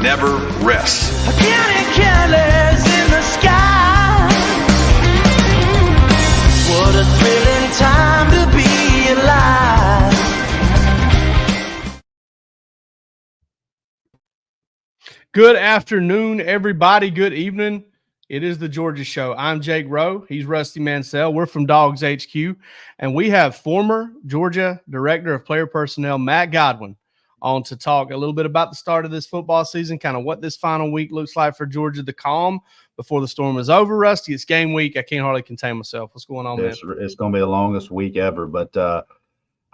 never rests. Counting careless in the sky. What a thrilling time to be alive. Good afternoon, everybody. Good evening. It is the Georgia Show. I'm Jake Rowe. He's Rusty Mansell. We're from Dawgs HQ, and we have former Georgia Director of Player Personnel, Matt Godwin, on to talk a little bit about the start of this football season, kind of what this final week looks like for Georgia, the calm before the storm is over. Rusty, it's game week. I can't hardly contain myself. What's going on, man? It's going to be the longest week ever, but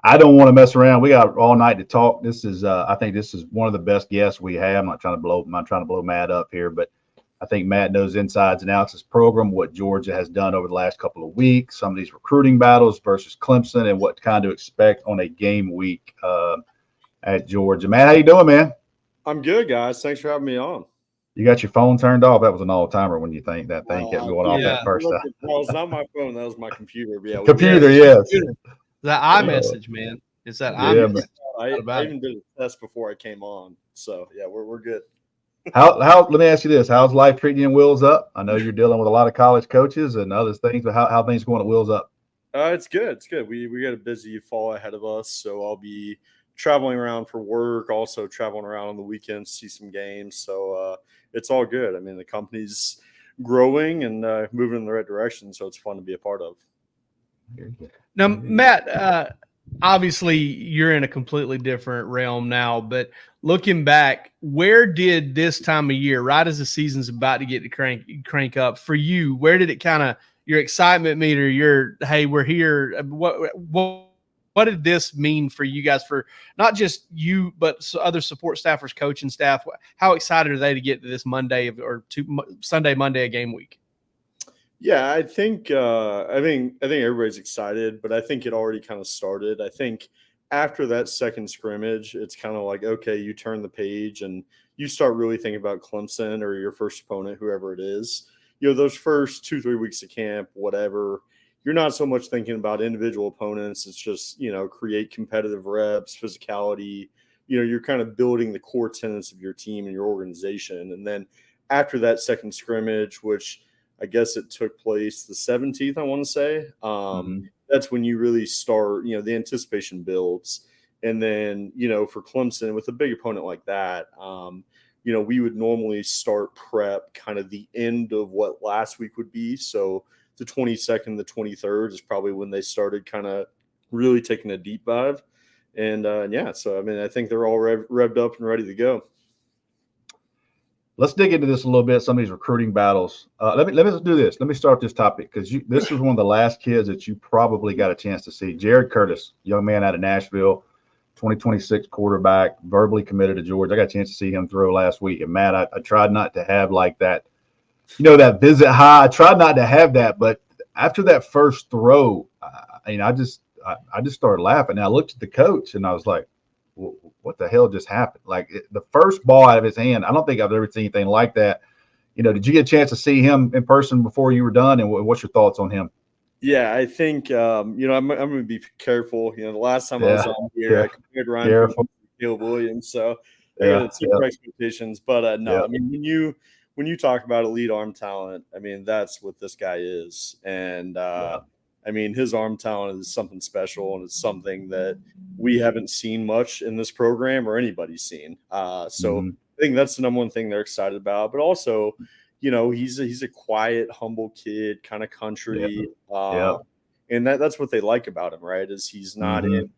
I don't want to mess around. We got all night to talk. This is, I think this is one of the best guests we have. I'm not trying to blow Matt up here, but I think Matt knows insides and outs of this program, what Georgia has done over the last couple of weeks, some of these recruiting battles versus Clemson, and what kind to expect on a game week at Georgia. Matt, how you doing, man? I'm good, guys. Thanks for having me on. You got your phone turned off? That was an all-timer when you think that thing kept going off that first time. Well, it's not my phone. That was my computer. But yeah, computer, yes. That iMessage, man. It's that iMessage. I even did a test before I came on. So, yeah, we're good. How? Let me ask you this: how's life treating you in Wheels Up? I know you're dealing with a lot of college coaches and other things, but how things going at Wheels Up? It's good. It's good. We got a busy fall ahead of us, so I'll be traveling around for work, also traveling around on the weekends, see some games. So it's all good. I mean, the company's growing and moving in the right direction, so it's fun to be a part of. Now, Matt, obviously you're in a completely different realm now, but looking back, where did this time of year, right as the season's about to get to crank up for you, where did it kind of, your excitement meter, your, hey, we're here, what did this mean for you guys, for not just you, but other support staffers, coaching staff? How excited are they to get to this Monday Sunday, Monday, a game week? Yeah, I think everybody's excited, but I think it already kind of started. I think after that second scrimmage, it's kind of like, okay, you turn the page and you start really thinking about Clemson or your first opponent, whoever it is. You know, those first 2-3 weeks of camp, whatever, you're not so much thinking about individual opponents. It's just, you know, create competitive reps, physicality. You know, you're kind of building the core tenets of your team and your organization. And then after that second scrimmage, which I guess it took place the 17th, I want to say. That's when you really start, you know, the anticipation builds. And then, you know, for Clemson, with a big opponent like that, you know, we would normally start prep kind of the end of what last week would be. So the 22nd, the 23rd is probably when they started kind of really taking a deep dive. And, yeah, so, I mean, I think they're all revved up and ready to go. Let's dig into this a little bit, some of these recruiting battles. Let me do this. Let me start this topic because this is one of the last kids that you probably got a chance to see. Jared Curtis, young man out of Nashville, 2026 quarterback, verbally committed to Georgia. I got a chance to see him throw last week. And, Matt, I tried not to have like that, you know, that visit high. I tried not to have that. But after that first throw, I just started laughing. And I looked at the coach, and I was like, what the hell just happened? Like the first ball out of his hand, I don't think I've ever seen anything like that. You know, did you get a chance to see him in person before you were done? And what's your thoughts on him? Yeah, I think, you know, I'm going to be careful. You know, the last time I was on here, I compared Ryan to Caleb Williams. So I got super expectations. But no, I mean, when you talk about elite arm talent, I mean, that's what this guy is. And, I mean, his arm talent is something special, and it's something that we haven't seen much in this program or anybody's seen. So I think that's the number one thing they're excited about. But also, you know, he's a quiet, humble kid, kind of country. And that's what they like about him, right, is he's not into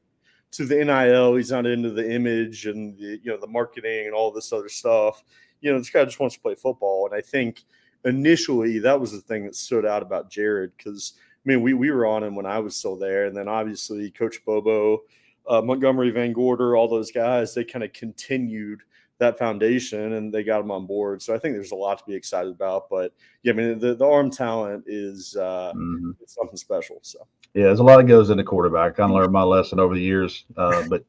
the NIL. He's not into the image and, the, you know, the marketing and all this other stuff. You know, this guy just wants to play football. And I think initially that was the thing that stood out about Jared because – I mean, we were on him when I was still there. And then obviously Coach Bobo, Montgomery, Van Gorder, all those guys, they kind of continued that foundation and they got him on board. So I think there's a lot to be excited about. But, yeah, I mean, the arm talent is it's something special. So yeah, there's a lot that goes into quarterback. I kind of learned my lesson over the years. But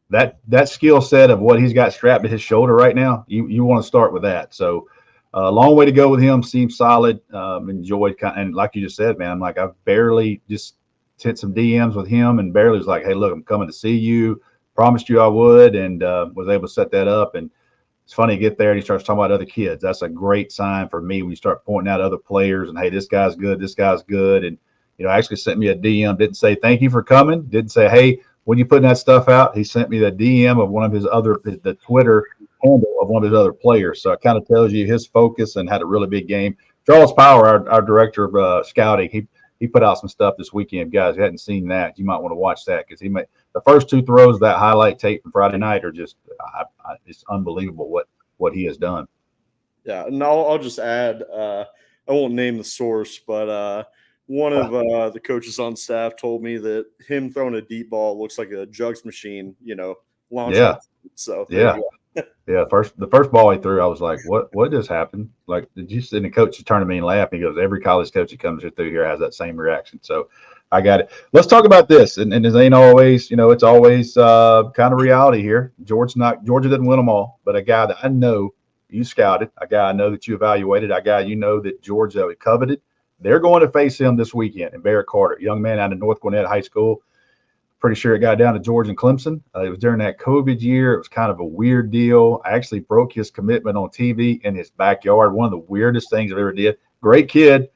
that skill set of what he's got strapped to his shoulder right now, you want to start with that. So a long way to go with him. Seems solid. Enjoyed and like you just said, man, I'm like I've barely just sent some DMs with him and barely was like, hey, look, I'm coming to see you. Promised you I would, and was able to set that up. And It's funny to get there and he starts talking about other kids. That's a great sign for me when you start pointing out other players and, hey, this guy's good, this guy's good. And, actually sent me a DM, didn't say thank you for coming, didn't say, hey, when you putting that stuff out, he sent me the DM of one of his the Twitter handle of one of his other players. So it kind of tells you his focus and had a really big game. Charles Power, our director of scouting, he put out some stuff this weekend. Guys, you hadn't seen that, you might want to watch that because he made the first 2 throws of that highlight tape from Friday night are just it's unbelievable what he has done. Yeah, and I'll just add, I won't name the source, but one of the coaches on staff told me that him throwing a deep ball looks like a jugs machine, launching. Yeah. So yeah. Yeah, the first ball he threw, I was like, what just happened? Like, did you sit in the coach's tournament and laugh? He goes, every college coach that comes through here has that same reaction. So I got it. Let's talk about this. And it ain't always, it's always kind of reality here. Georgia didn't win them all, but a guy that I know you scouted, a guy I know that you evaluated, a guy that Georgia coveted, they're going to face him this weekend in Barrett Carter, young man out of North Gwinnett High School. Pretty sure it got down to Georgia and Clemson. It was during that COVID year. It was kind of a weird deal. I actually broke his commitment on TV in his backyard. One of the weirdest things I've ever did. Great kid.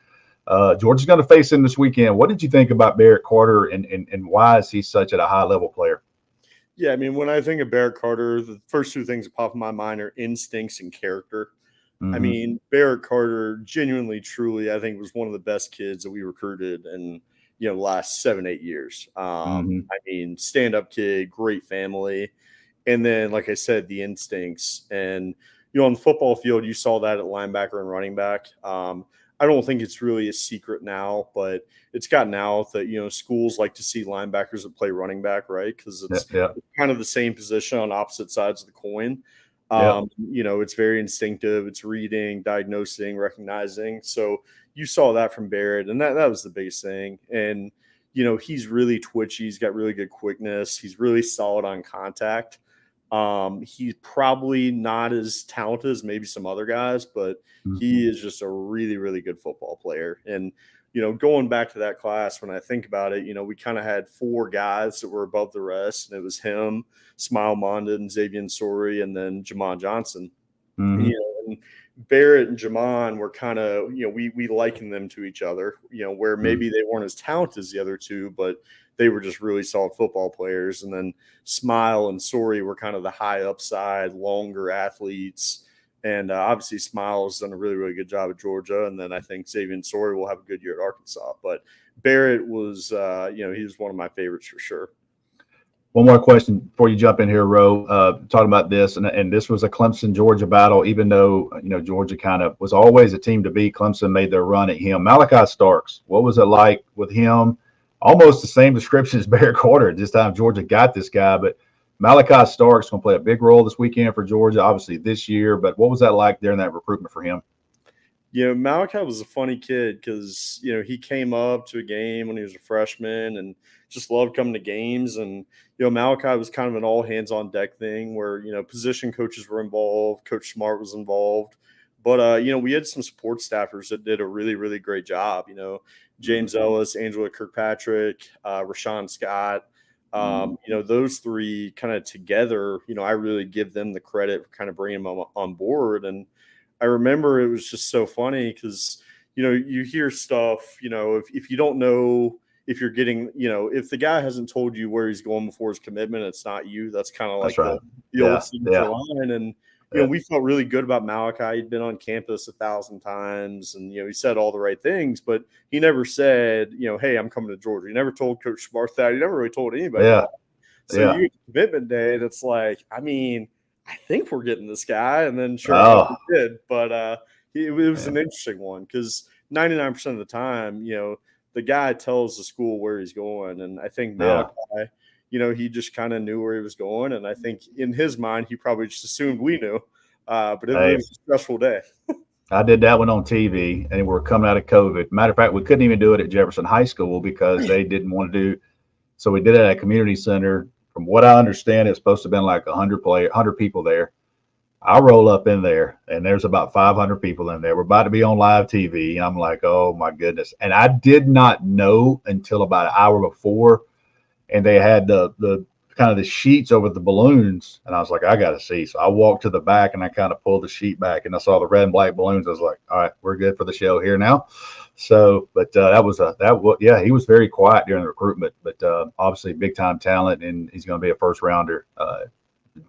Georgia's going to face him this weekend. What did you think about Barrett Carter and why is he such a high-level player? Yeah, I mean, when I think of Barrett Carter, the first 2 things that pop in my mind are instincts and character. I mean, Barrett Carter genuinely, truly, I think was one of the best kids that we recruited in, the last 7-8 years. I mean, stand-up kid, great family. And then, like I said, the instincts. And, on the football field, you saw that at linebacker and running back. I don't think it's really a secret now, but it's gotten out that, schools like to see linebackers that play running back, right? Because it's kind of the same position on opposite sides of the coin. It's very instinctive. It's reading, diagnosing, recognizing. So you saw that from Barrett, and that was the biggest thing. And, he's really twitchy. He's got really good quickness. He's really solid on contact. He's probably not as talented as maybe some other guys, but he is just a really, really good football player. And, going back to that class, when I think about it, we kind of had 4 guys that were above the rest, and it was him, Smile Mondon, Xavier Sorey, and then Jamon Johnson. And Barrett and Jamon were kind of, we likened them to each other, where maybe they weren't as talented as the other 2, but they were just really solid football players. And then Smile and Sorey were kind of the high upside, longer athletes. And obviously Smile has done a really, really good job at Georgia. And then I think Xavier Sorey will have a good year at Arkansas. But Barrett was, he was one of my favorites for sure. One more question before you jump in here, Ro. Talking about this, and this was a Clemson-Georgia battle, even though, Georgia kind of was always a team to beat. Clemson made their run at him. Malachi Starks, what was it like with him? Almost the same description as Barrett Carter. This time Georgia got this guy, but Malachi Stark's going to play a big role this weekend for Georgia, obviously this year. But what was that like during that recruitment for him? Malachi was a funny kid because, he came up to a game when he was a freshman and just loved coming to games. And, Malachi was kind of an all hands on deck thing where, position coaches were involved, Coach Smart was involved. But, we had some support staffers that did a really, really great job. James Ellis, Angela Kirkpatrick, Rashawn Scott. Those 3 kind of together, I really give them the credit for kind of bringing them on board. And I remember it was just so funny because, you hear stuff, if you don't know if you're getting, if the guy hasn't told you where he's going before his commitment, it's not you. That's kind of like the old signature line. And, we felt really good about Malachi. He'd been on campus 1,000 times and, he said all the right things, but he never said, hey, I'm coming to Georgia. He never told Coach Smart that. He never really told anybody that. So you get commitment day and it's like, I mean, I think we're getting this guy. And then sure enough we did. But it was an interesting one because 99% of the time, the guy tells the school where he's going. And I think Malachi, he just kind of knew where he was going. And I think in his mind, he probably just assumed we knew. But it was a stressful day. I did that one on TV, and we're coming out of COVID. Matter of fact, we couldn't even do it at Jefferson High School because they didn't want to do – so we did it at a community center. From what I understand, it's supposed to have been like 100 people there. I roll up in there, and there's about 500 people in there. We're about to be on live TV, and I'm like, oh, my goodness. And I did not know until about an hour before, and they had the kind of the sheets over the balloons, and I was like, I got to see. So I walked to the back and I kind of pulled the sheet back, and I saw the red and black balloons. I was like, all right, we're good for the show here now. So, but he was very quiet during the recruitment, but obviously big time talent, and he's going to be a first rounder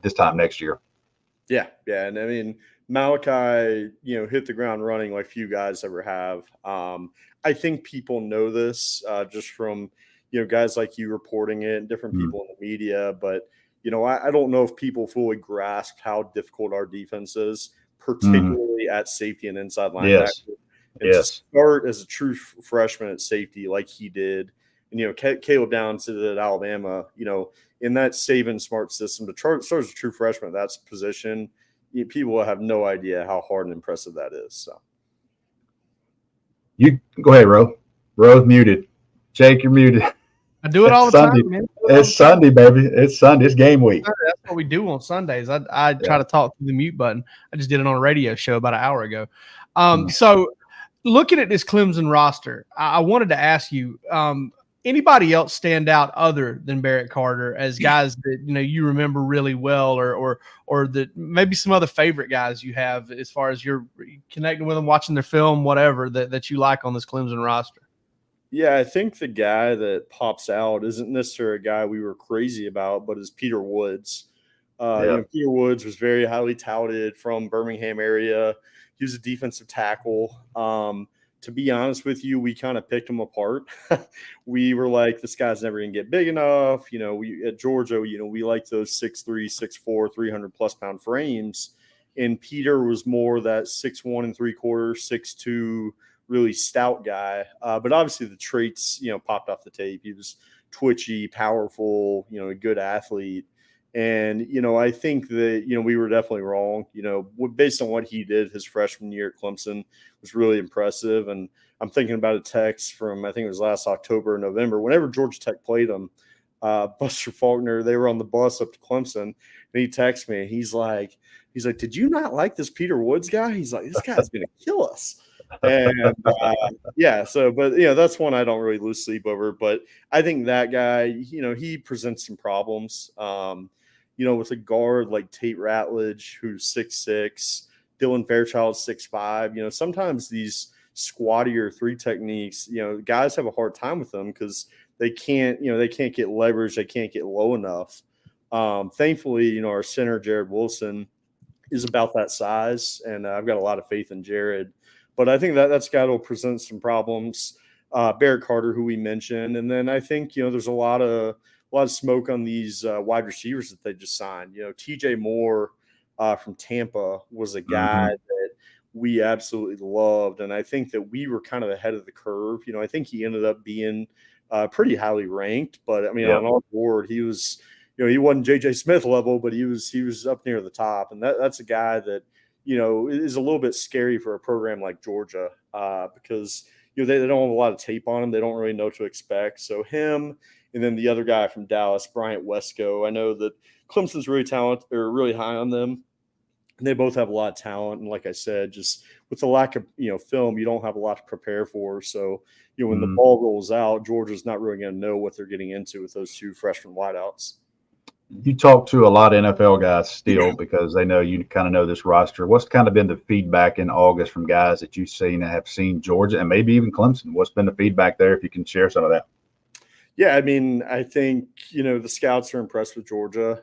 this time next year. Yeah, and I mean Malachi, hit the ground running like few guys ever have. I think people know this just from guys like you reporting it and different people in the media, but I don't know if people fully grasp how difficult our defense is, particularly at safety and inside linebacker. To start as a true freshman at safety like he did, and Caleb Downs did it at Alabama, in that Saban smart system to start as a true freshman at that position, people will have no idea how hard and impressive that is. So you go ahead, Ro. Ro's muted. Jake, you're muted. I do it all the time, man. It's Sunday, baby. It's Sunday. It's game week. That's what we do on Sundays. I try to talk through the mute button. I just did it on a radio show about an hour ago. So looking at this Clemson roster, I wanted to ask you, anybody else stand out other than Barrett Carter as guys that you remember really well, or that maybe some other favorite guys you have as far as you're connecting with them, watching their film, whatever that you like on this Clemson roster? Yeah, I think the guy that pops out isn't necessarily a guy we were crazy about, but is Peter Woods. Peter Woods was very highly touted from Birmingham area. He was a defensive tackle. To be honest with you, we kind of picked him apart. We were like, this guy's never going to get big enough. We at Georgia, we like those 6'3", 6'4", 300+ pound frames. And Peter was more that 6'1 3/4", 6'2", really stout guy. But obviously the traits, popped off the tape. He was twitchy, powerful, a good athlete. And, I think that, we were definitely wrong, based on what he did his freshman year at Clemson was really impressive. And I'm thinking about a text from, I think it was last October or November, whenever Georgia Tech played him, Buster Faulkner, they were on the bus up to Clemson, and he texted me. He's like, did you not like this Peter Woods guy? He's like, this guy's going to kill us. And that's one I don't really lose sleep over, but I think that guy, he presents some problems, with a guard like Tate Ratledge, who's 6'6", Dylan Fairchild 6'5". Sometimes these squattier three techniques, guys have a hard time with them because they can't get leverage. They can't get low enough. Thankfully, our center, Jared Wilson, is about that size, and I've got a lot of faith in Jared. But I think that's got to present some problems. Barrett Carter, who we mentioned, and then I think there's a lot of smoke on these wide receivers that they just signed. TJ Moore from Tampa was a guy that we absolutely loved, and I think that we were kind of ahead of the curve. I think he ended up being pretty highly ranked, but I mean on our board he was. He wasn't J.J. Smith level, but he was up near the top, and that's a guy that. Is a little bit scary for a program like Georgia because, they don't have a lot of tape on him. They don't really know what to expect. So him and then the other guy from Dallas, Bryant Wesco, I know that Clemson's really talented or really high on them. And they both have a lot of talent. And like I said, just with the lack of, film, you don't have a lot to prepare for. So, when the ball rolls out, Georgia's not really going to know what they're getting into with those two freshman wideouts. You talk to a lot of NFL guys still because they know you kind of know this roster. What's kind of been the feedback in August from guys that you've seen and have seen Georgia and maybe even Clemson? What's been the feedback there, if you can share some of that? Yeah, I mean, I think, the scouts are impressed with Georgia.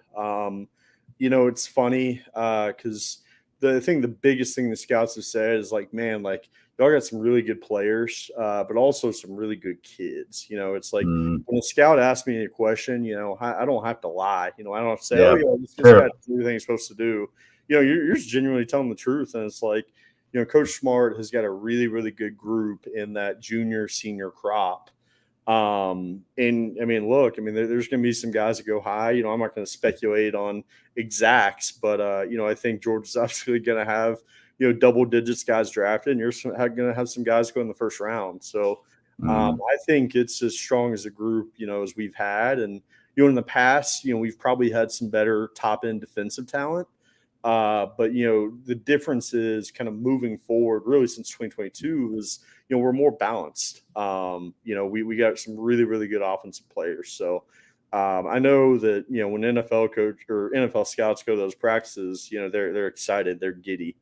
It's funny because the biggest thing the scouts have said is like, man, like, y'all got some really good players, but also some really good kids. It's like when a scout asks me a question, I don't have to lie. I don't have to say, this guy does everything he's supposed to do. You're just genuinely telling the truth. And it's like, Coach Smart has got a really, really good group in that junior, senior crop. And I mean, look, there's going to be some guys that go high. I'm not going to speculate on exacts, but I think Georgia's absolutely going to have double digits guys drafted, and you're going to have some guys go in the first round. So I think it's as strong as a group as we've had. And in the past, we've probably had some better top end defensive talent. But the difference is kind of moving forward really since 2022 is we're more balanced. We got some really, really good offensive players. So I know that, when NFL coach or NFL scouts go to those practices, they're excited, they're giddy.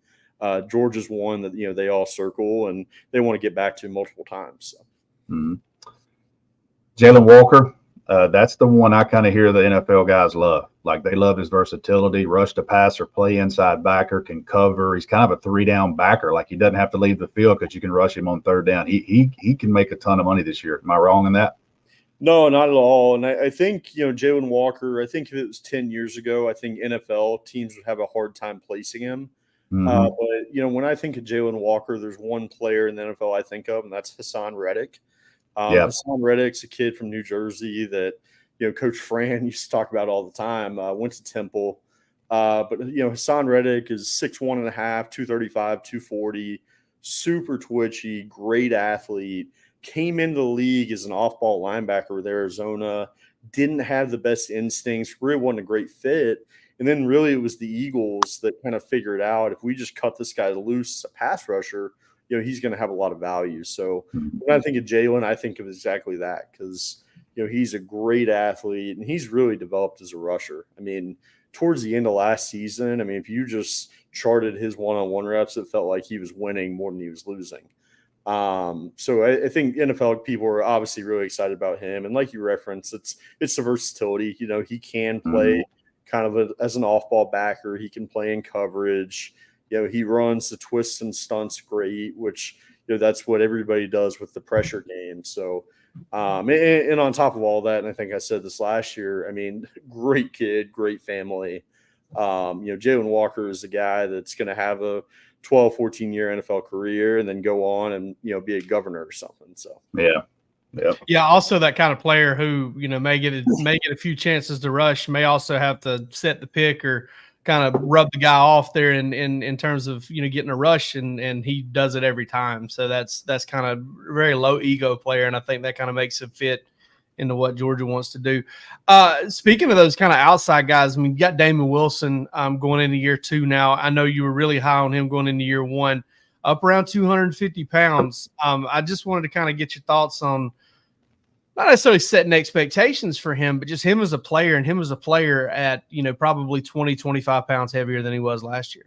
Georgia's one that, they all circle and they want to get back to multiple times. So. Mm-hmm. Jaylen Walker, that's the one I kind of hear the NFL guys love. Like, they love his versatility, rush to passer, play inside backer, can cover. He's kind of a 3-down backer. Like, he doesn't have to leave the field because you can rush him on 3rd down. He can make a ton of money this year. Am I wrong in that? No, not at all. And I think, Jaylen Walker, I think if it was 10 years ago, I think NFL teams would have a hard time placing him. Mm-hmm. But, when I think of Jaylen Walker, there's one player in the NFL I think of, and that's Hassan Reddick. Hassan Reddick's a kid from New Jersey that, Coach Fran used to talk about all the time, went to Temple. But Hassan Reddick is 6'1.5", 235, 240, super twitchy, great athlete. Came into the league as an off-ball linebacker with Arizona, didn't have the best instincts, really wasn't a great fit. And then really it was the Eagles that kind of figured out, if we just cut this guy loose as a pass rusher, he's going to have a lot of value. So when I think of Jaylen, I think of exactly that, because, he's a great athlete and he's really developed as a rusher. I mean, towards the end of last season, if you just charted his one-on-one reps, it felt like he was winning more than he was losing. So I think NFL people are obviously really excited about him. And like you referenced, it's the versatility. He can play kind of as an off-ball backer. He can play in coverage. He runs the twists and stunts great, which, that's what everybody does with the pressure game. So, and on top of all that, and I think I said this last year, great kid, great family. Jaylen Walker is the guy that's going to have a 12, 14-year NFL career and then go on and, be a governor or something. So, yeah. Also that kind of player who, may get a few chances to rush, may also have to set the pick or kind of rub the guy off there in terms of, getting a rush, and he does it every time. So that's kind of a very low ego player. And I think that kind of makes him fit into what Georgia wants to do. Speaking of those kind of outside guys, you got Damon Wilson going into year 2 now. I know you were really high on him going into year 1, up around 250 pounds. I just wanted to kind of get your thoughts on not necessarily setting expectations for him, but just him as a player, and him as a player at, probably 20, 25 pounds heavier than he was last year.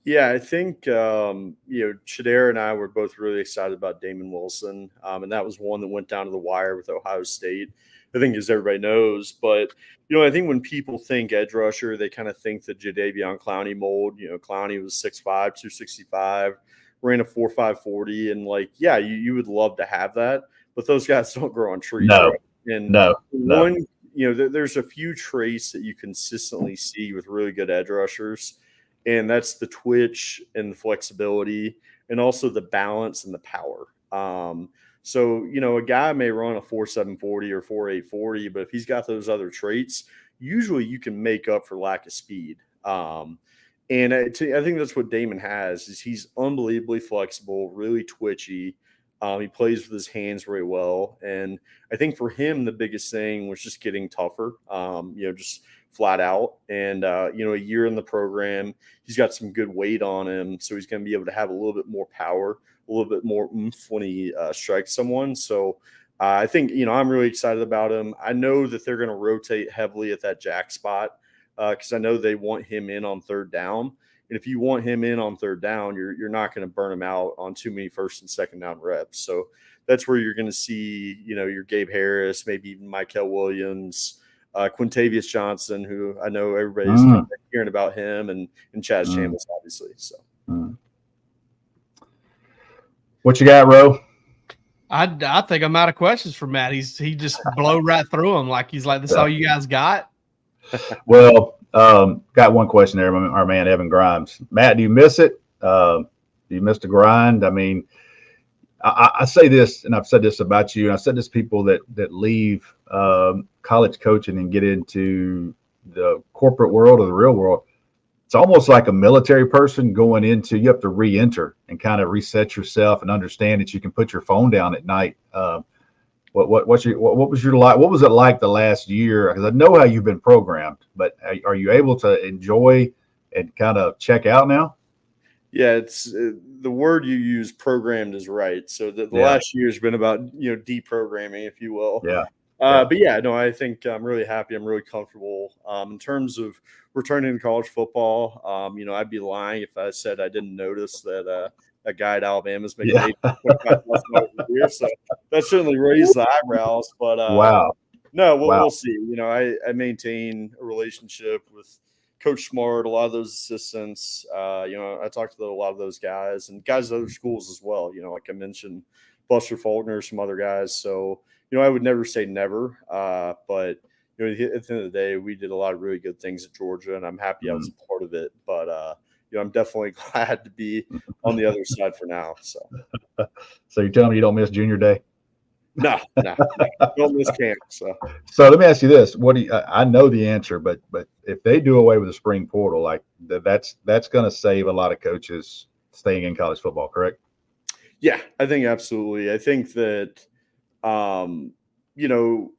Yeah, I think, Shadera and I were both really excited about Damon Wilson. And that was one that went down to the wire with Ohio State, I think, as everybody knows. But, I think when people think edge rusher, they kind of think the Jadeveon Clowney mold. Clowney was 6'5", 265, ran a 4.5 40. And, you would love to have that. But those guys don't grow on trees. No, right? And no. There's a few traits that you consistently see with really good edge rushers. And that's the twitch and the flexibility, and also the balance and the power. So, a guy may run a 4.7 40 or 4.8 40, but if he's got those other traits, usually you can make up for lack of speed. And I think that's what Damon has, is he's unbelievably flexible, really twitchy. He plays with his hands very well. And I think for him, the biggest thing was just getting tougher, just flat out. And, a year in the program, he's got some good weight on him. So he's going to be able to have a little bit more power, a little bit more oomph when he strikes someone. So I think, I'm really excited about him. I know that they're going to rotate heavily at that jack spot because I know they want him in on 3rd down. And if you want him in on 3rd down, you're not going to burn him out on too many 1st and 2nd down reps. So that's where you're going to see, your Gabe Harris, maybe even Michael Williams, Quintavious Johnson, who I know everybody's hearing about him, and Chaz Chambers, obviously. So, what you got, Ro? I think I'm out of questions for Matt. He just blow right through them. He's like, this all you guys got? Well, got one question there, our man Evan Grimes. Matt, do you miss it? Do you miss the grind? I say this, and I've said this about you, and I've said this to people that leave college coaching and get into the corporate world or the real world. It's almost like a military person going into, you have to re-enter and kind of reset yourself and understand that you can put your phone down at night. What was it like the last year? Because I know how you've been programmed, but are you able to enjoy and kind of check out now? Yeah, it's the word you use, programmed, is right. So the last year has been about deprogramming, if you will. Yeah. But yeah, no, I think I'm really happy. I'm really comfortable. In terms of returning to college football, I'd be lying if I said I didn't notice that a guy at Alabama is making $25,000 a year. So that certainly raised the eyebrows. But wow. No, we'll see. I maintain a relationship with Coach Smart, a lot of those assistants. I talked to a lot of those guys and guys at other schools as well. Like I mentioned, Buster Faulkner, some other guys. So, I would never say never. But, at the end of the day, we did a lot of really good things at Georgia, and I'm happy I was a part of it. But, I'm definitely glad to be on the other side for now. So you're telling me you don't miss junior day? No, don't miss camp. So let me ask you this: I know the answer, but if they do away with the spring portal, like that's going to save a lot of coaches staying in college football, correct? Yeah, I think absolutely. I think that,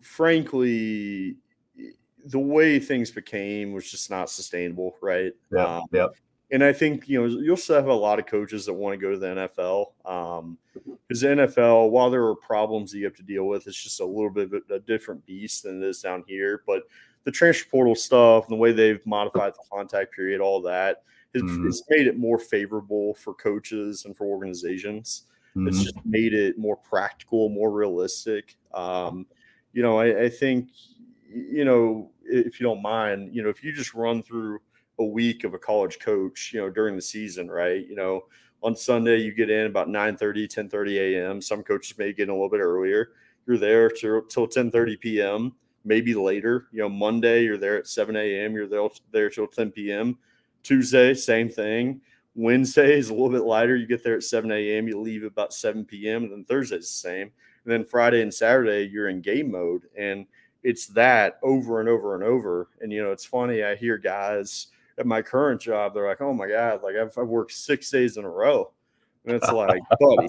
frankly, the way things became was just not sustainable, right? Yeah. And I think, you'll still have a lot of coaches that want to go to the NFL. Because the NFL, while there are problems that you have to deal with, it's just a little bit of a different beast than it is down here. But the transfer portal stuff and the way they've modified the contact period, all that, it's made it more favorable for coaches and for organizations. It's just made it more practical, more realistic. I think, if you don't mind, if you just run through a week of a college coach, during the season, right? On Sunday, you get in about 9:30, 10:30 a.m. Some coaches may get in a little bit earlier. You're there till 10:30 p.m., maybe later. Monday, you're there at 7 a.m. You're there till 10 p.m. Tuesday, same thing. Wednesday is a little bit lighter. You get there at 7 a.m. You leave about 7 p.m. And then Thursday's the same. And then Friday and Saturday, you're in game mode. And it's that over and over and over. And, it's funny. I hear guys at my current job, they're like, oh my God, like I've worked 6 days in a row. And it's like, buddy,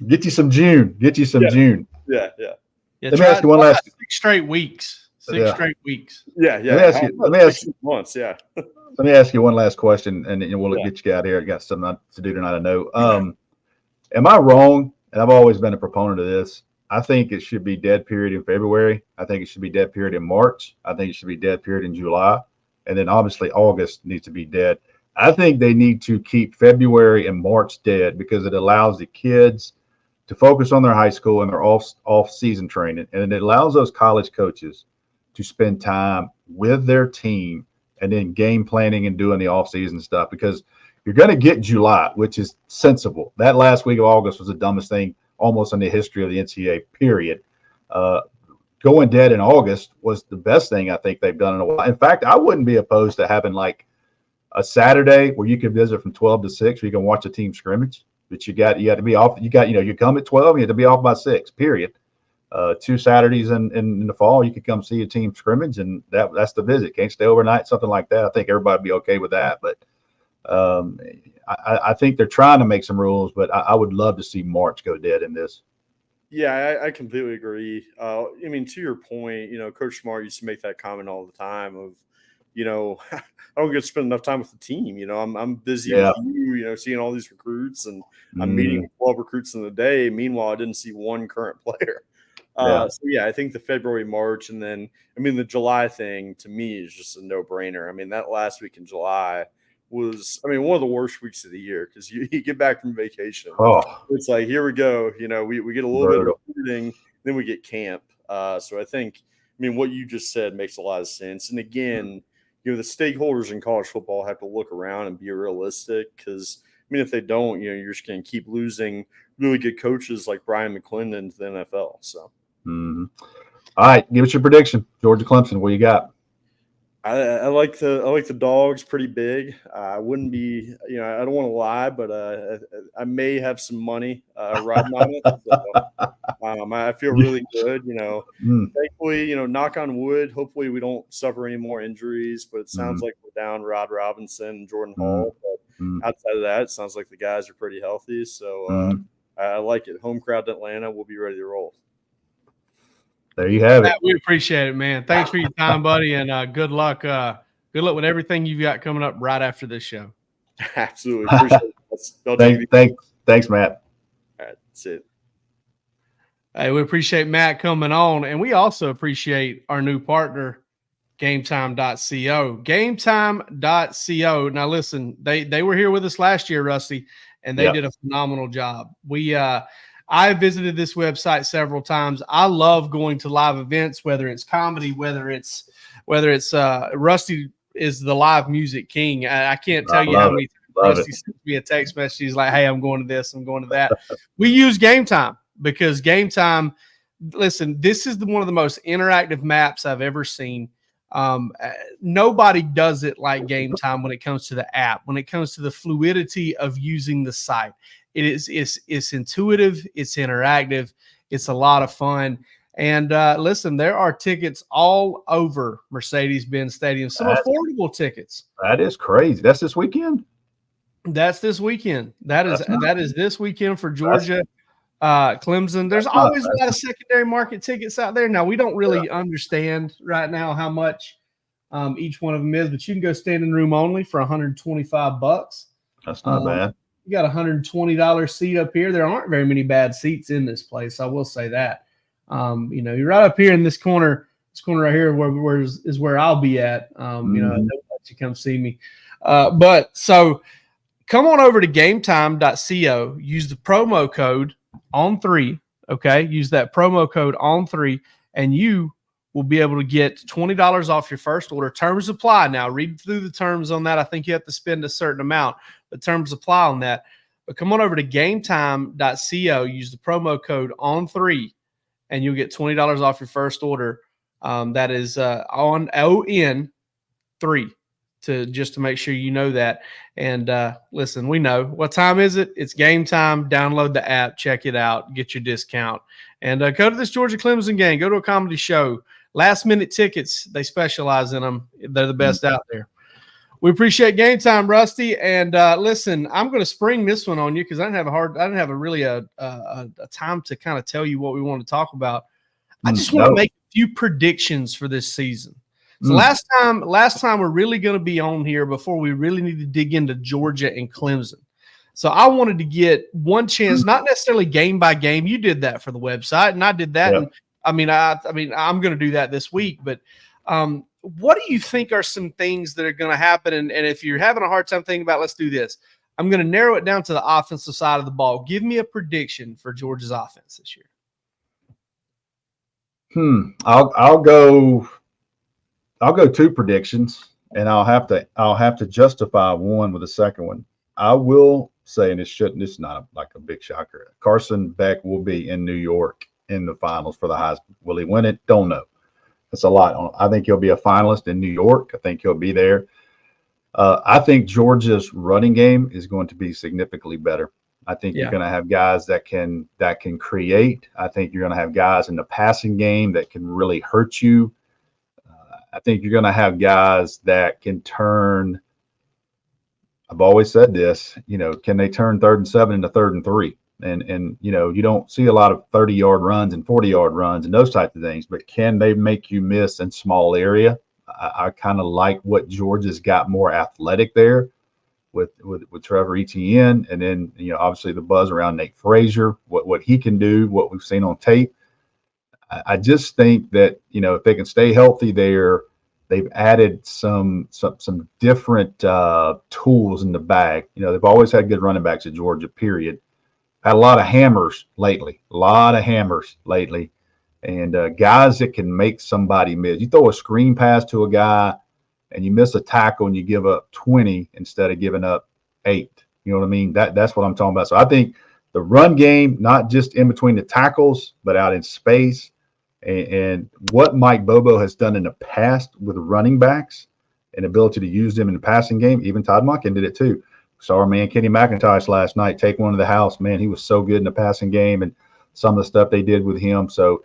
get you some June. June. Yeah. Let me ask you one last 6 straight weeks. 6 straight weeks. Yeah. Let me ask you months. Yeah. Let me ask you one last question, and we'll get you out of here. I got something to do tonight, I know. Am I wrong? And I've always been a proponent of this. I think it should be dead period in February. I think it should be dead period in March. I think it should be dead period in July. And then obviously August needs to be dead. I think they need to keep February and March dead because it allows the kids to focus on their high school and their off-season training. And it allows those college coaches to spend time with their team and then game planning and doing the off-season stuff, because you're going to get July, which is sensible. That last week of August was the dumbest thing almost in the history of the NCAA, period. Going dead in August was the best thing I think they've done in a while. In fact, I wouldn't be opposed to having like a Saturday where you can visit from 12 to 6 where you can watch a team scrimmage. But you got to be off. You come at 12, you have to be off by 6, period. 2 Saturdays in the fall, you could come see a team scrimmage, and that's the visit. Can't stay overnight, something like that. I think everybody would be okay with that. But I think they're trying to make some rules, but I would love to see March go dead in this. Yeah, I completely agree. To your point, Coach Smart used to make that comment all the time of, I don't get to spend enough time with the team. I'm busy with you, seeing all these recruits, and I'm meeting 12 recruits in a day. Meanwhile, I didn't see one current player. I think the February, March, and then, the July thing to me is just a no-brainer. That last week in July was, one of the worst weeks of the year because you get back from vacation. Oh, it's like, here we go. We get a little bit of recruiting, then we get camp. So I think, what you just said makes a lot of sense. And again, the stakeholders in college football have to look around and be realistic because, if they don't, you're just going to keep losing really good coaches like Brian McClendon to the NFL. So. All right, give us your prediction. Georgia Clemson, what you got? I like the Dogs pretty big. I wouldn't be, I don't want to lie, but I may have some money riding on it. So, I feel really good. Thankfully, knock on wood. Hopefully, we don't suffer any more injuries. But it sounds like we're down Rod Robinson and Jordan Hall. But outside of that, it sounds like the guys are pretty healthy. So I like it. Home crowd in Atlanta. We'll be ready to roll. There you have it. We appreciate it, man. Thanks for your time, buddy, and good luck. Good luck with everything you've got coming up right after this show. Absolutely. Appreciate it. Thanks, Matt. All right, that's it. Hey, we appreciate Matt coming on, and we also appreciate our new partner, GameTime.co. GameTime.co. Now, listen, they were here with us last year, Rusty, and they did a phenomenal job. I visited this website several times. I love going to live events, whether it's comedy, whether it's Rusty is the live music king. I can't tell you how many times Rusty sends me a text message. He's like, "Hey, I'm going to this, I'm going to that." We use Game Time because Game Time, listen, this is one of the most interactive maps I've ever seen. Nobody does it like Game Time when it comes to the app, when it comes to the fluidity of using the site. It's intuitive, it's interactive, it's a lot of fun. And listen, there are tickets all over Mercedes-Benz Stadium, some affordable tickets. That is crazy. That's this weekend? That's this weekend. That is this weekend for Georgia. Clemson. There's always a lot of secondary market tickets out there. Now, we don't really understand right now how much each one of them is, but you can go standing room only for $125. That's not bad. You got a $120 seat up here. There aren't very many bad seats in this place. I will say that. You're right up here in this corner right here where I'll be at. Let you come see me. But so come on over to GameTime.co. Use the promo code on3. Okay, use that promo code on3, and you will be able to get $20 off your first order. Terms apply. Now, read through the terms on that. I think you have to spend a certain amount, but terms apply on that. But come on over to GameTime.co. Use the promo code on3, and you'll get $20 off your first order. That is on ON3. Just to make sure you know that. And listen, we know. What time is it? It's game time. Download the app, check it out, get your discount. And go to this Georgia Clemson game. Go to a comedy show. Last minute tickets, they specialize in them. They're the best out there. We appreciate Game Time, Rusty. And listen, I'm going to spring this one on you because I didn't have a time to kind of tell you what we want to talk about. I just want to make a few predictions for this season. So last time we're really going to be on here before we really need to dig into Georgia and Clemson. So I wanted to get one chance, not necessarily game by game. You did that for the website, and I did that. Yeah. And I'm going to do that this week. But what do you think are some things that are going to happen? And if you're having a hard time thinking about, let's do this. I'm going to narrow it down to the offensive side of the ball. Give me a prediction for Georgia's offense this year. I'll go two predictions, and I'll have to justify one with the second one. I will say, and it's not like a big shocker, Carson Beck will be in New York in the finals for the Heisman. Will he win it? Don't know. That's a lot. I think he'll be a finalist in New York. I think he'll be there. I think Georgia's running game is going to be significantly better. I think you're going to have guys that can create. I think you're going to have guys in the passing game that can really hurt you. I think you're going to have guys that can turn. I've always said this, can they turn 3rd and 7 into 3rd and 3? And you don't see a lot of 30-yard runs and 40-yard runs and those types of things, but can they make you miss in small area? I kind of like what Georgia's got more athletic there with Trevor Etienne, and then obviously the buzz around Nate Fraser, what he can do, what we've seen on tape. I just think that if they can stay healthy there, they've added some different tools in the bag. They've always had good running backs at Georgia. Period. Had a lot of hammers lately. And guys that can make somebody miss. You throw a screen pass to a guy, and you miss a tackle, and you give up 20 instead of giving up 8. You know what I mean? That's what I'm talking about. So I think the run game, not just in between the tackles, but out in space. And what Mike Bobo has done in the past with running backs and ability to use them in the passing game, even Todd Monken did it too. Saw our man Kenny McIntosh last night take one to the house. Man, he was so good in the passing game and some of the stuff they did with him. So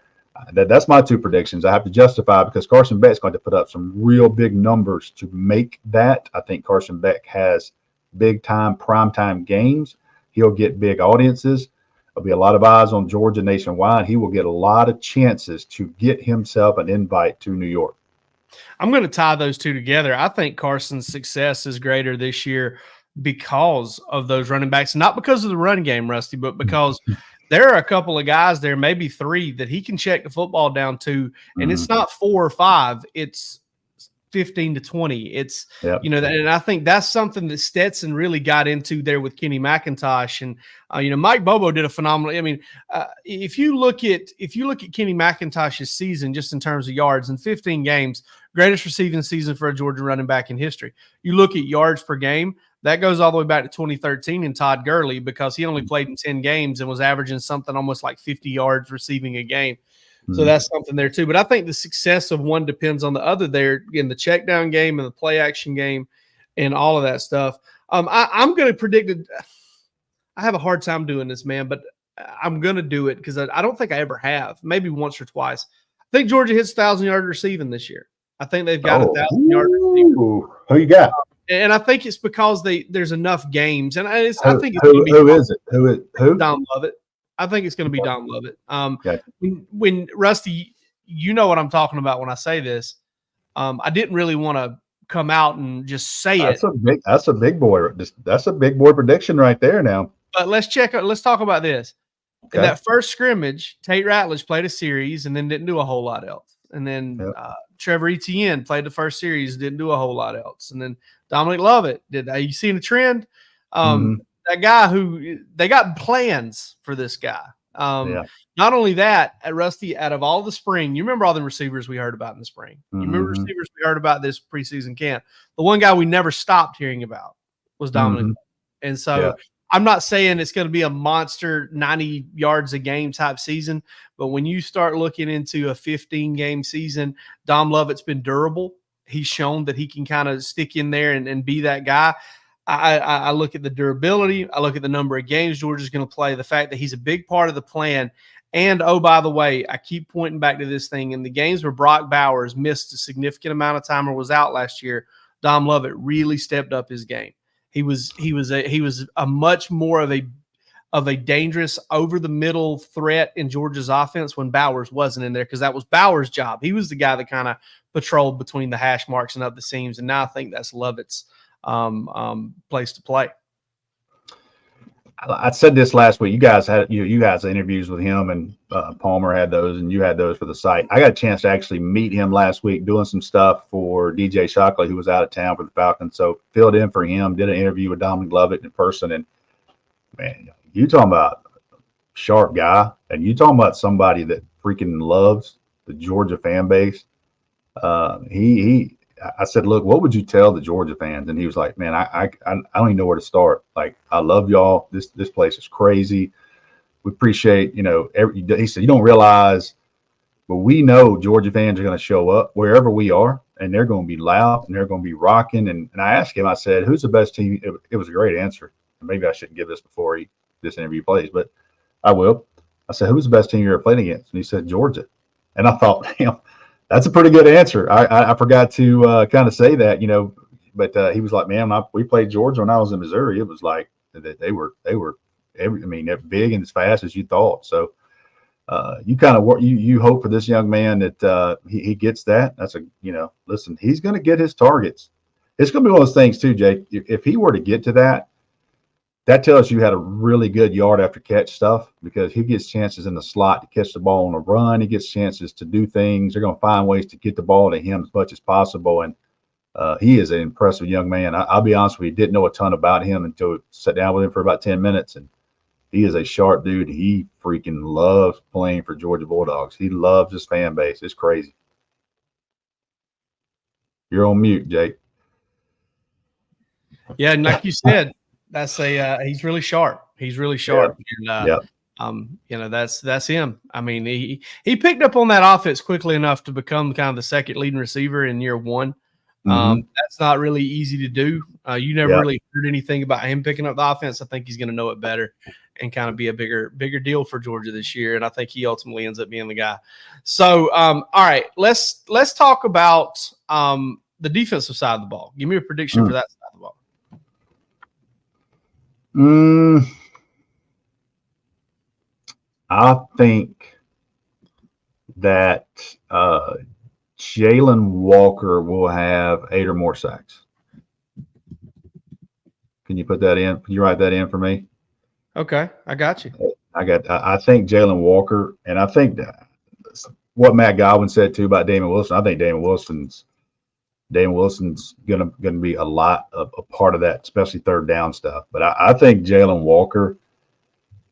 that's my two predictions. I have to justify because Carson Beck's going to put up some real big numbers to make that. I think Carson Beck has big-time, prime-time games. He'll get big audiences. There'll be a lot of eyes on Georgia nationwide. He will get a lot of chances to get himself an invite to New York. I'm going to tie those two together. I think Carson's success is greater this year because of those running backs, not because of the run game, Rusty, but because there are a couple of guys there, maybe 3, that he can check the football down to, and it's not 4 or 5, it's 15 to 20. It's, and I think that's something that Stetson really got into there with Kenny McIntosh. And, Mike Bobo did a phenomenal, if you look at Kenny McIntosh's season, just in terms of yards in 15 games, greatest receiving season for a Georgia running back in history. You look at yards per game, that goes all the way back to 2013 in Todd Gurley, because he only played in 10 games and was averaging something almost like 50 yards receiving a game. So that's something there too. But I think the success of one depends on the other there in the check down game and the play action game and all of that stuff. I'm going to predict it. I have a hard time doing this, man, but I'm going to do it because I don't think I ever have, maybe once or twice. I think Georgia hits 1,000-yard receiving this year. I think they've got 1,000-yard receiving. Who you got? And I think it's because there's enough games. And I think it's who is it? Who? Dom Lovett. I think it's going to be Dom Lovett. When Rusty, you know what I'm talking about when I say this. I didn't really want to come out and just say That's a big boy. That's a big boy prediction right there now. But let's talk about this. Okay. In that first scrimmage, Tate Ratledge played a series and then didn't do a whole lot else. And then Trevor Etienne played the first series, didn't do a whole lot else. And then Dominic Love did. Are you seeing a trend? That guy who they got plans for this guy. Not only that, at Rusty, out of all the spring, you remember all the receivers we heard about in the spring. You remember receivers we heard about this preseason camp. The one guy we never stopped hearing about was Dominic. And so I'm not saying it's going to be a monster 90 yards a game type season, but when you start looking into a 15-game season, Dom Lovett's been durable. He's shown that he can kind of stick in there and be that guy. I look at the durability. I look at the number of games Georgia's going to play, the fact that he's a big part of the plan. And, oh, by the way, I keep pointing back to this thing. In the games where Brock Bowers missed a significant amount of time or was out last year, Dom Lovett really stepped up his game. He was a much more of a dangerous over the middle threat in Georgia's offense when Bowers wasn't in there, because that was Bowers' job. He was the guy that kind of patrolled between the hash marks and up the seams. And now I think that's Lovett's place to play. I said this last week. You guys had interviews with him, and Palmer had those, and you had those for the site. I got a chance to actually meet him last week doing some stuff for DJ Shockley, who was out of town for the Falcons. So filled in for him, did an interview with Dominic Lovett in person, and man, you talking about a sharp guy, and you talking about somebody that freaking loves the Georgia fan base. I said, look, what would you tell the Georgia fans? And he was like, man, I don't even know where to start. Like, I love y'all. This place is crazy. We appreciate, he said, you don't realize, but we know Georgia fans are going to show up wherever we are, and they're going to be loud, and they're going to be rocking. And I asked him, I said, who's the best team? It was a great answer. Maybe I shouldn't give this before this interview plays, but I will. I said, who's the best team you ever played against? And he said, Georgia. And I thought, damn, that's a pretty good answer. I forgot to kind of say that, but he was like, man, we played Georgia when I was in Missouri. It was like they were they're big and as fast as you thought. So you kind of you hope for this young man that he gets that. That's listen, he's going to get his targets. It's going to be one of those things too, Jake. If he were to get to that tells you had a really good yard after catch stuff, because he gets chances in the slot to catch the ball on a run. He gets chances to do things. They're going to find ways to get the ball to him as much as possible. And he is an impressive young man. I'll be honest with you, didn't know a ton about him until I sat down with him for about 10 minutes. And he is a sharp dude. He freaking loves playing for Georgia Bulldogs. He loves his fan base. It's crazy. You're on mute, Jake. Yeah, and like you said, that's he's really sharp. He's really sharp. Yeah. And that's him. I mean, he picked up on that offense quickly enough to become kind of the second leading receiver in year one. That's not really easy to do. You never really heard anything about him picking up the offense. I think he's going to know it better and kind of be a bigger deal for Georgia this year. And I think he ultimately ends up being the guy. So, all right, let's talk about the defensive side of the ball. Give me a prediction for that side of the ball. I think that Jaylen Walker will have 8 or more sacks. Can you put that in? Can you write that in for me? Okay, I got you. I think Jaylen Walker, and I think what Matt Godwin said too about Damon Wilson. I think Damon Wilson's gonna be a lot of a part of that, especially third down stuff. But I think Jaylen Walker.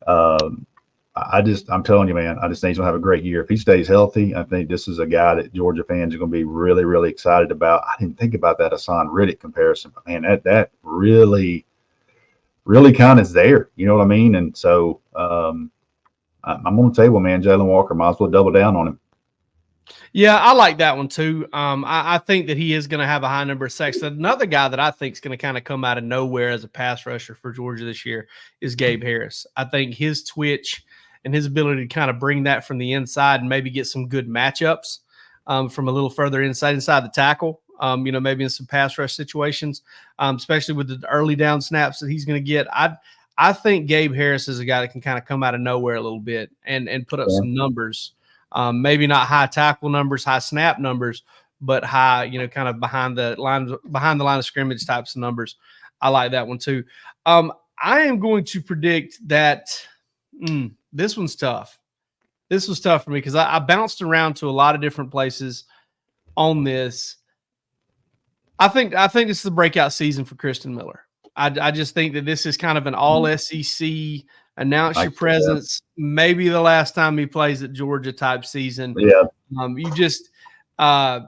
I'm telling you, man, I just think he's gonna have a great year if he stays healthy. I think this is a guy that Georgia fans are gonna be really, really excited about. I didn't think about that Hassan Riddick comparison, but man, that really kind of is there. You know what I mean? And so I'm on the table, man. Jaylen Walker, might as well double down on him. Yeah, I like that one too. I think that he is going to have a high number of sacks. Another guy that I think is going to kind of come out of nowhere as a pass rusher for Georgia this year is Gabe Harris. I think his twitch and his ability to kind of bring that from the inside and maybe get some good matchups from a little further inside the tackle, maybe in some pass rush situations, especially with the early down snaps that he's going to get. I think Gabe Harris is a guy that can kind of come out of nowhere a little bit and put up some numbers. Maybe not high tackle numbers, high snap numbers, but high, kind of behind the line of scrimmage types of numbers. I like that one too. I am going to predict that this one's tough. This was tough for me because I bounced around to a lot of different places on this. I think this is a breakout season for Kristen Miller. I just think that this is kind of an all SEC announce your presence. Maybe the last time he plays at Georgia type season. Yeah. You just he's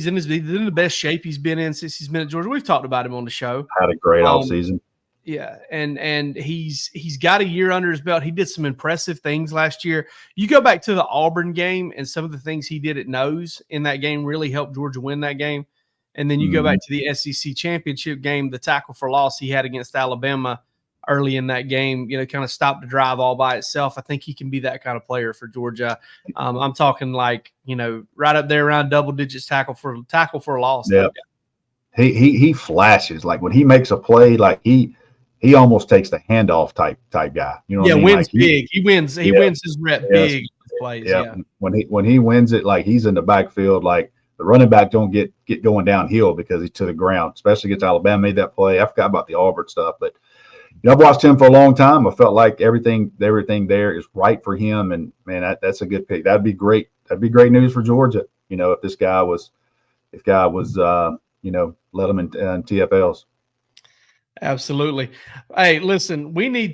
in the best shape he's been in since he's been at Georgia. We've talked about him on the show. Had a great offseason. Yeah, and he's got a year under his belt. He did some impressive things last year. You go back to the Auburn game, and some of the things he did at nose in that game really helped Georgia win that game. And then you go back to the SEC championship game, the tackle for loss he had against Alabama early in that game, kind of stopped the drive all by itself. I think he can be that kind of player for Georgia. I'm talking like, right up there around double digits tackle for a loss. Yeah. He flashes. Like when he makes a play, like he almost takes the handoff type guy. You know what I mean? Wins like big. He wins his rep big plays. Yeah. When he wins it, like he's in the backfield, like the running back don't get going downhill because he's to the ground, especially against Alabama made that play. I forgot about the Auburn stuff, but I've watched him for a long time. I felt like everything there is right for him, and man, that's a good pick. That'd be great. That'd be great news for Georgia. If this guy was, let him in TFLs. Absolutely. Hey, listen, we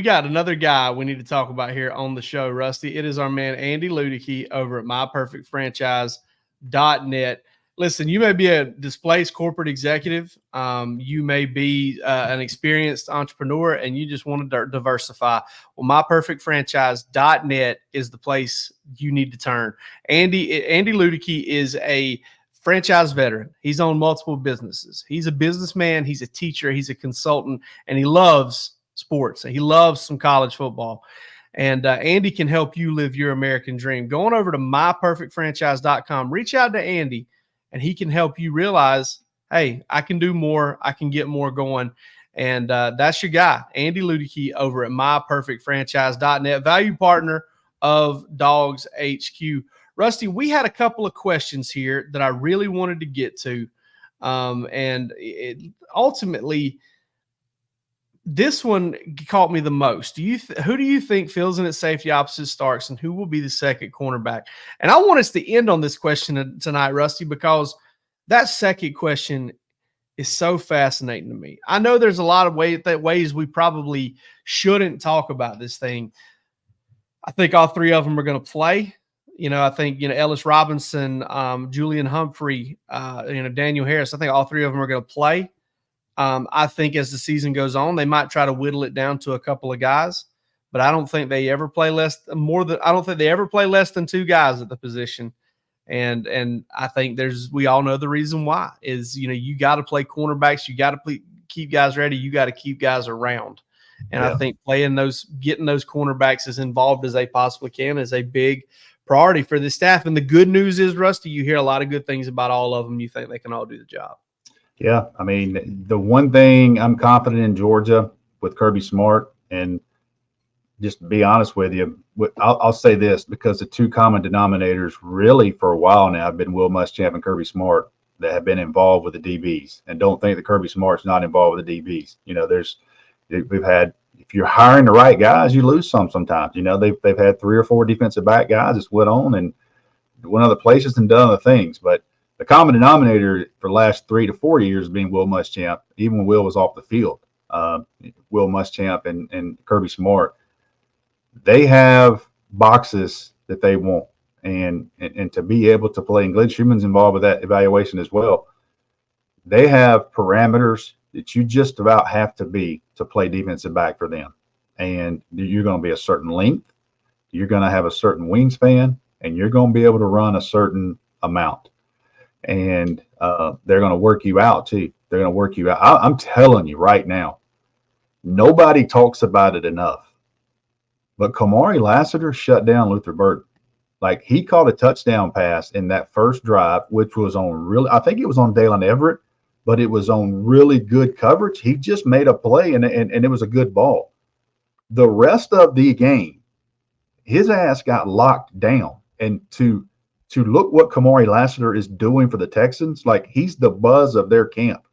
got another guy we need to talk about here on the show, Rusty. It is our man Andy Ludy over at MyPerfectFranchise.net. Listen, you may be a displaced corporate executive. You may be an experienced entrepreneur, and you just want to diversify. Well, MyPerfectFranchise.net is the place you need to turn. Andy Ludy is a franchise veteran. He's owned multiple businesses. He's a businessman. He's a teacher. He's a consultant, and he loves sports. He loves some college football. And Andy can help you live your American dream. Going over to MyPerfectFranchise.com, reach out to Andy, and he can help you realize, hey, I can do more. I can get more going. And that's your guy, Andy Ludy over at MyPerfectFranchise.net, value partner of Dawgs HQ. Rusty, we had a couple of questions here that I really wanted to get to. Ultimately, this one caught me the most. Who do you think fills in at safety opposite Starks, and who will be the second cornerback? And I want us to end on this question tonight, Rusty, because that second question is so fascinating to me. I know there's a lot of ways we probably shouldn't talk about this thing. I think all three of them are going to play. I think, Ellis Robinson, Julian Humphrey, Daniel Harris, I think all three of them are going to play. I think as the season goes on, they might try to whittle it down to a couple of guys, but I don't think they ever play less than two guys at the position. And I think we all know the reason why is, you got to play cornerbacks. You got to keep guys ready. You got to keep guys around. And I think getting those cornerbacks as involved as they possibly can is a big priority for the staff. And the good news is, Rusty, you hear a lot of good things about all of them. You think they can all do the job. Yeah, I mean, the one thing I'm confident in Georgia with Kirby Smart, and just to be honest with you, I'll say this, because the two common denominators really for a while now have been Will Muschamp and Kirby Smart that have been involved with the DBs, and don't think that Kirby Smart's not involved with the DBs. We've had if you're hiring the right guys, you lose sometimes. You know, they've had 3 or 4 defensive back guys that's went on and went other places and done other things. But the common denominator for the last 3 to 4 years being Will Muschamp, even when Will was off the field. Will Muschamp and Kirby Smart, they have boxes that they want. And to be able to play, and Glenn Schumann's involved with that evaluation as well, they have parameters that you just about have to be to play defensive back for them. And you're going to be a certain length, you're going to have a certain wingspan, and you're going to be able to run a certain amount. And they're going to work you out too. They're going to work you out. I'm telling you right now, nobody talks about it enough, but Kamari Lassiter shut down Luther Burden. Like, he caught a touchdown pass in that first drive, which was on I think it was on Dalen Everett, but it was on really good coverage. He just made a play, and it was a good ball. The rest of the game, his ass got locked down. And to look what Kamari Lassiter is doing for the Texans, like, he's the buzz of their camp.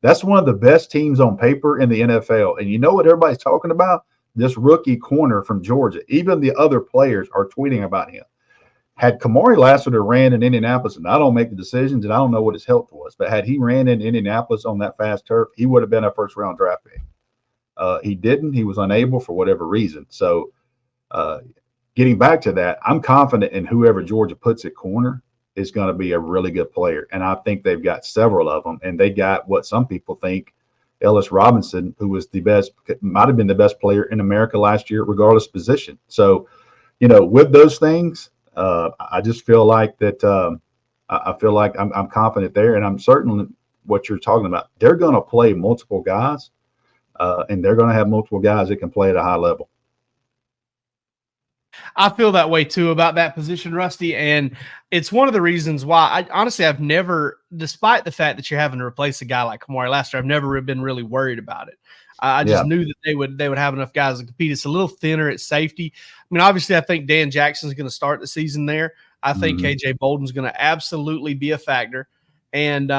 That's one of the best teams on paper in the NFL. And you know what everybody's talking about? This rookie corner from Georgia. Even the other players are tweeting about him. Had Kamari Lassiter ran in Indianapolis, and I don't make the decisions, and I don't know what his health was, but had he ran in Indianapolis on that fast turf, he would have been a first-round draft pick. He didn't. He was unable for whatever reason. So getting back to that, I'm confident in whoever Georgia puts at corner is going to be a really good player, and I think they've got several of them, and they got what some people think Ellis Robinson, who was might have been the best player in America last year, regardless of position. So, you know, with those things, I just feel like that. I feel like I'm confident there, and I'm certain what you're talking about. They're going to play multiple guys, and they're going to have multiple guys that can play at a high level. I feel that way too about that position, Rusty, and it's one of the reasons why I've never, despite the fact that you're having to replace a guy like Kamari Lassiter, I've never been really worried about it. I just knew that they would have enough guys to compete. It's a little thinner at safety. I mean, obviously, I think Dan Jackson's going to start the season there. I think KJ Bolden's going to absolutely be a factor, and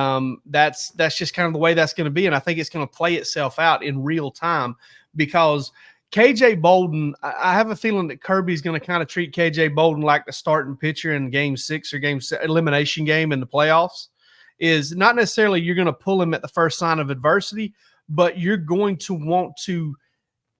that's just kind of the way that's going to be. And I think it's going to play itself out in real time because KJ Bolden, I have a feeling that Kirby's going to kind of treat KJ Bolden like the starting pitcher in Game 6 or elimination game in the playoffs. Is not necessarily you're going to pull him at the first sign of adversity, but you're going to want to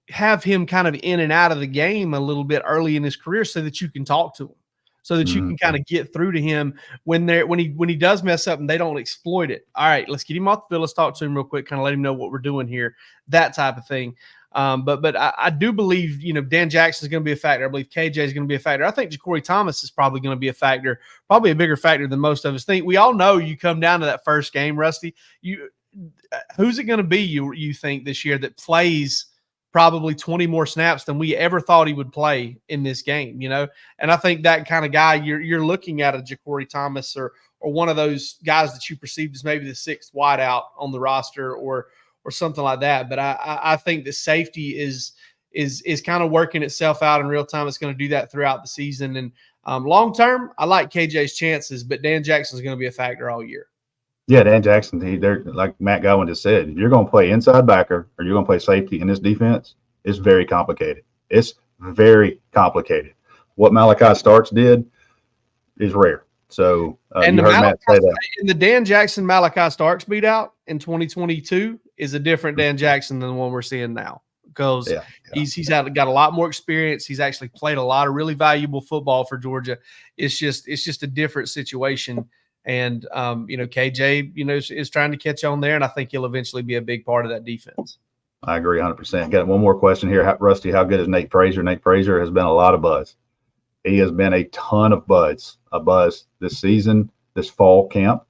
have him kind of in and out of the game a little bit early in his career so that you can talk to him, so that you can kind of get through to him when he does mess up and they don't exploit it. All right, let's get him off the field. Let's talk to him real quick, kind of let him know what we're doing here, that type of thing. But I do believe, you know, Dan Jackson is going to be a factor. I believe KJ is going to be a factor. I think Ja'Cory Thomas is probably going to be a factor, probably a bigger factor than most of us think. We all know you come down to that first game, Rusty. Who's it going to be, you think, this year that plays probably 20 more snaps than we ever thought he would play in this game, you know? And I think that kind of guy, you're looking at a Ja'Cory Thomas or one of those guys that you perceived as maybe the 6th wideout on the roster or something like that. But I think that safety is kind of working itself out in real time. It's going to do that throughout the season. And long term, I like KJ's chances, but Dan Jackson's going to be a factor all year. Yeah, Dan Jackson, they're like Matt Godwin just said, if you're going to play inside backer or you're going to play safety in this defense, it's very complicated. It's very complicated. What Malachi Starks did is rare. So you heard Matt say that. And the Dan Jackson Malachi Starks beat out in 2022 is a different Dan Jackson than the one we're seeing now, because he's got a lot more experience. He's actually played a lot of really valuable football for Georgia. It's just a different situation. And you know, KJ, you know, is trying to catch on there, and I think he'll eventually be a big part of that defense. I agree 100%. Got one more question here. Rusty, how good is Nate Fraser? Nate Fraser has been a lot of buzz. He has been a ton of buzz this season, this fall camp.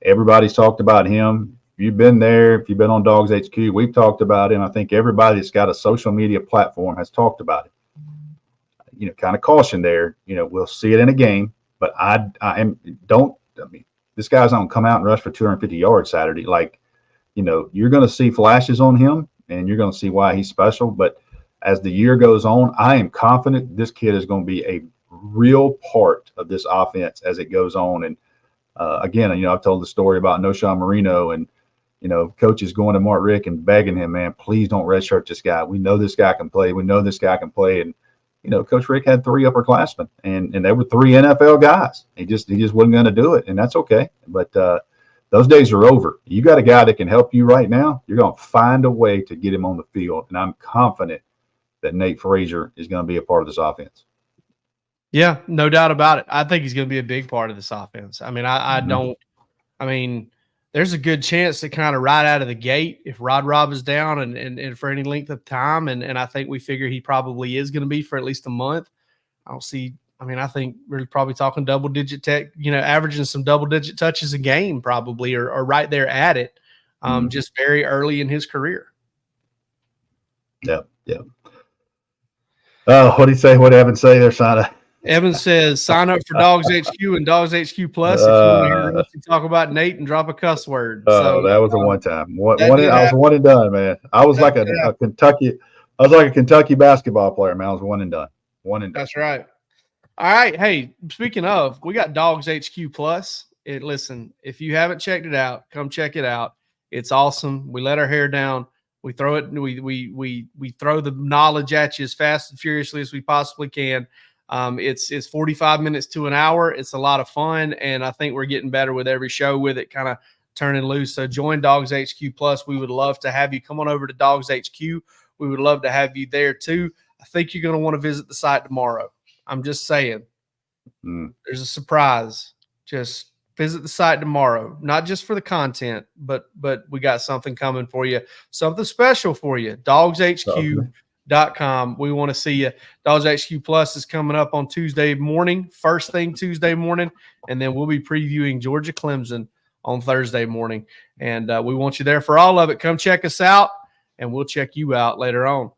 Everybody's talked about him. If you've been there, if you've been on Dawgs HQ, we've talked about him. I think everybody that's got a social media platform has talked about it. You know, kind of caution there. You know, we'll see it in a game, but this guy's not going to come out and rush for 250 yards Saturday. Like, you know, you're going to see flashes on him, and you're going to see why he's special. But as the year goes on, I am confident this kid is going to be a real part of this offense as it goes on. And again, you know, I've told the story about Noshawn Marino, and coaches going to Mark Rick and begging him, man, please don't redshirt this guy. We know this guy can play. We know this guy can play. And, Coach Rick had 3 upperclassmen, and they were 3 NFL guys. He just wasn't going to do it, and that's okay. But those days are over. You got a guy that can help you right now. You're going to find a way to get him on the field, and I'm confident that Nate Fraser is going to be a part of this offense. Yeah, no doubt about it. I think he's going to be a big part of this offense. I mean, there's a good chance that kind of right out of the gate, if Rod Rob is down and for any length of time, and I think we figure he probably is going to be for at least a month. I think we're probably talking double-digit averaging some double-digit touches a game probably, or right there at it, just very early in his career. Yeah. Oh, what do you say? What did Evan say there, Sana? Evan says, sign up for Dawgs HQ and Dawgs HQ Plus if you want to hear us talk about Nate and drop a cuss word. So that was a one time. I was one and done, man. I was like a Kentucky basketball player, man. I was one and done. That's right. All right. Hey, speaking of, we got Dawgs HQ Plus. Listen, if you haven't checked it out, come check it out. It's awesome. We let our hair down. We throw it. We throw the knowledge at you as fast and furiously as we possibly can. It's 45 minutes to an hour. It's a lot of fun, and I think we're getting better with every show with it kind of turning loose. So join Dawgs HQ Plus. We would love to have you. Come on over to Dawgs HQ. We would love to have you there too. I think you're going to want to visit the site tomorrow. I'm just saying. There's a surprise. Just visit the site tomorrow, not just for the content, but we got something coming for you, something special for you. DawgsHQ.com. We want to see you. Dawgs HQ Plus is coming up on Tuesday morning, first thing Tuesday morning, and then we'll be previewing Georgia Clemson on Thursday morning. And we want you there for all of it. Come check us out, and we'll check you out later on.